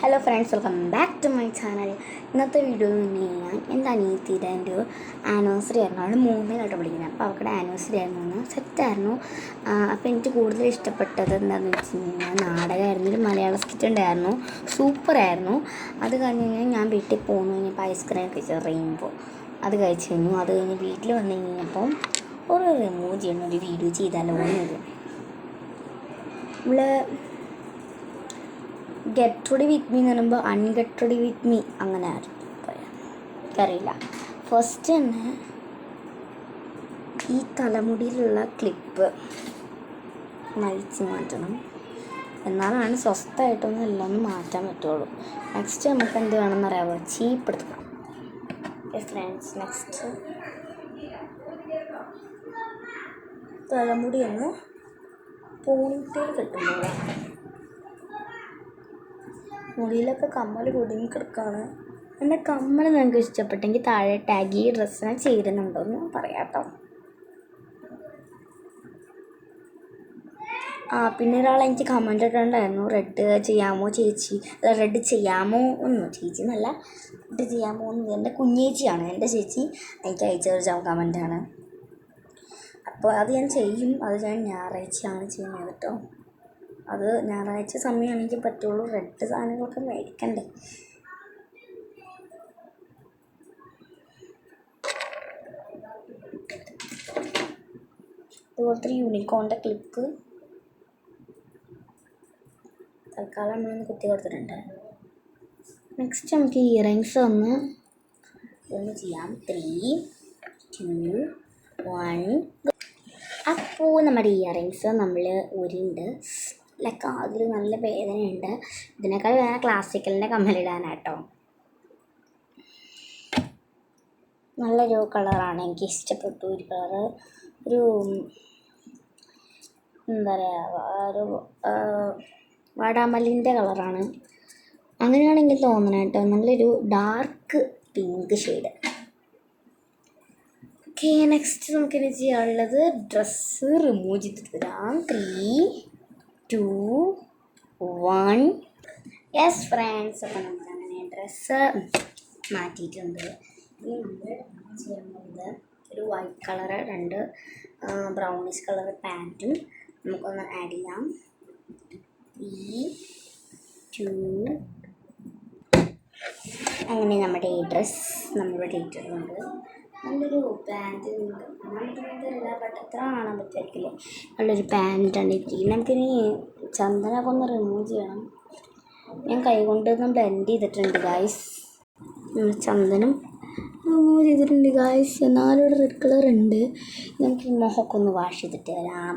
Hello friends, welcome back to my channel. ഇന്നത്തെ video ഞാൻ എൻ്റെ അനിയത്തിയുടെ എൻ്റെ ആനിവേഴ്സറി ആയിരുന്നു. അവൾ 3-ായിട്ട് പഠിക്കുന്നത്. അപ്പോൾ അവരുടെ ആനിവേഴ്സറി ആയിരുന്നു, ഒന്ന് സെറ്റായിരുന്നു. അപ്പോൾ എനിക്ക് കൂടുതൽ ഇഷ്ടപ്പെട്ടത് എന്താണെന്ന് വെച്ച് കഴിഞ്ഞാൽ നാടകമായിരുന്നു. ഒരു മലയാള സ്കിറ്റ് ഉണ്ടായിരുന്നു, സൂപ്പറായിരുന്നു. അത് കഴിഞ്ഞ് കഴിഞ്ഞാൽ ഞാൻ വീട്ടിൽ പോകുന്നു. കഴിഞ്ഞപ്പോൾ ഐസ്ക്രീം കഴിച്ചു, റെയിൻബോ അത് കഴിച്ച് കഴിഞ്ഞു. അത് കഴിഞ്ഞ് വീട്ടിൽ വന്നു കഴിഞ്ഞപ്പം ഒരു റിമൂവ് ചെയ്യണം, ഒരു വീഡിയോ ചെയ്താലോ എന്നത്. നമ്മൾ ഗെറ്റ് റെഡി വിത്ത് മീ എന്ന് പറയുമ്പോൾ അൺഗെറ്റ് റെഡി വിത്ത് മീ അങ്ങനെ എനിക്കറിയില്ല. ഫസ്റ്റ് തന്നെ ഈ തലമുടിയിലുള്ള ക്ലിപ്പ് മരിച്ച് മാറ്റണം, എന്നാലാണ് സ്വസ്ഥമായിട്ടൊന്നും എല്ലാം ഒന്ന് മാറ്റാൻ പറ്റുള്ളൂ. നെക്സ്റ്റ് നമുക്ക് എന്ത് വേണമെന്ന് അറിയാമോ? ചീപ്പെടുത്തണം. ഫ്രണ്ട്സ്, നെക്സ്റ്റ് തലമുടി ഒന്ന് പോണിറ്റെയിൽ കിട്ടുമ്പോൾ മുടിയിലൊക്കെ കമ്മൽ കുടുങ്ങി കിടക്കുകയാണ്. എൻ്റെ കമ്മൽ നിങ്ങൾക്ക് ഇഷ്ടപ്പെട്ടെങ്കിൽ താഴെ ടാഗ് ഈ ഡ്രസ്സിനെ ചേരുന്നുണ്ടോയെന്ന് പറയാം കേട്ടോ. പിന്നെ ഒരാൾ എനിക്ക് കമൻറ്റ് ഇട്ടുണ്ടായിരുന്നു, റെഡ് ചെയ്യാമോ ചേച്ചി, റെഡ് ചെയ്യാമോ ഒന്നും ചേച്ചി എന്നല്ല, റെഡ് ചെയ്യാമോ എന്ന്. എൻ്റെ കുഞ്ഞേച്ചിയാണ് എൻ്റെ ചേച്ചി, എനിക്ക് അയച്ച കമൻറ്റാണ്. അപ്പോൾ അത് ഞാൻ ചെയ്യും. അത് ഞാൻ ഞായറാഴ്ചയാണ് ചെയ്യുന്നത് കേട്ടോ. അത് ഞായറാഴ്ച സമയമാണെങ്കിൽ പറ്റുള്ളൂ. റെഡ് സാധനങ്ങളൊക്കെ മേടിക്കണ്ടേ. അതുപോലത്തെ ഒരു യൂണിക്കോണിൻ്റെ ക്ലിപ്പ് തൽക്കാലം നമ്മളൊന്ന് കുത്തി കൊടുത്തിട്ടുണ്ട്. നെക്സ്റ്റ് നമുക്ക് ഇയറിങ്സ് ഒന്ന് ചെയ്യാം. 3, 2, 1. അപ്പോൾ നമ്മുടെ ഇയറിങ്സ് നമ്മൾ ഊരിണ്ട്. കാതിൽ നല്ല വേദനയുണ്ട്. ഇതിനേക്കാൾ വേദന ക്ലാസിക്കലിൻ്റെ കമ്മലിടാനാട്ടോ. നല്ലൊരു കളറാണ്, എനിക്ക് ഇഷ്ടപ്പെട്ടു. ഒരു കളറ്, ഒരു എന്താ പറയുക, ഒരു വാടാമല്ലിൻ്റെ കളറാണ്. അങ്ങനെയാണെങ്കിൽ തോന്നണം കേട്ടോ. നല്ലൊരു dark pink shade. Okay, next നമുക്കിനി ചെയ്യാനുള്ളത് ഡ്രസ്സ് റിമൂവ് ചെയ്തിട്ട് വരാം. 3, 2, 1. യെസ് ഫ്രണ്ട്സ്, അപ്പോൾ നമ്മളങ്ങനെ ഡ്രസ്സ് മാറ്റിയിട്ടുണ്ട്. ഇനി നമ്മൾ ചെയ്യാൻ പോകുന്നത് ഒരു വൈറ്റ് കളറ്, 2 ബ്രൗണിഷ് കളർ പാൻറ്റും നമുക്കൊന്ന് ആഡ് ചെയ്യാം. 3, 2. അങ്ങനെ നമ്മുടെ ഈ ഡ്രസ്സ് നമ്മളിവിടെ ഇട്ടിട്ടുണ്ട്. നല്ലൊരു പാൻറ്റ് കാണാൻ ബട്ട് എത്ര കാണാൻ പറ്റുമായിരിക്കില്ലേ. നല്ലൊരു പാൻറ്റാണ് ഇട്ടിരിക്കുന്നത്. നമുക്കിനി ചന്ദനമൊക്കെ ഒന്ന് റിമൂവ് ചെയ്യണം. ഞാൻ കൈകൊണ്ടൊന്ന് ബ്ലെൻഡ് ചെയ്തിട്ടുണ്ട് ഗായ്സ്. ചന്ദനം റിമൂവ് ചെയ്തിട്ടുണ്ട് ഗായ്സ്. എന്നാലും ഇവിടെ റെഡ് കളർ ഉണ്ട്. നമുക്ക് മുഖമൊക്കെ ഒന്ന് വാഷ് ചെയ്തിട്ട് വരാം.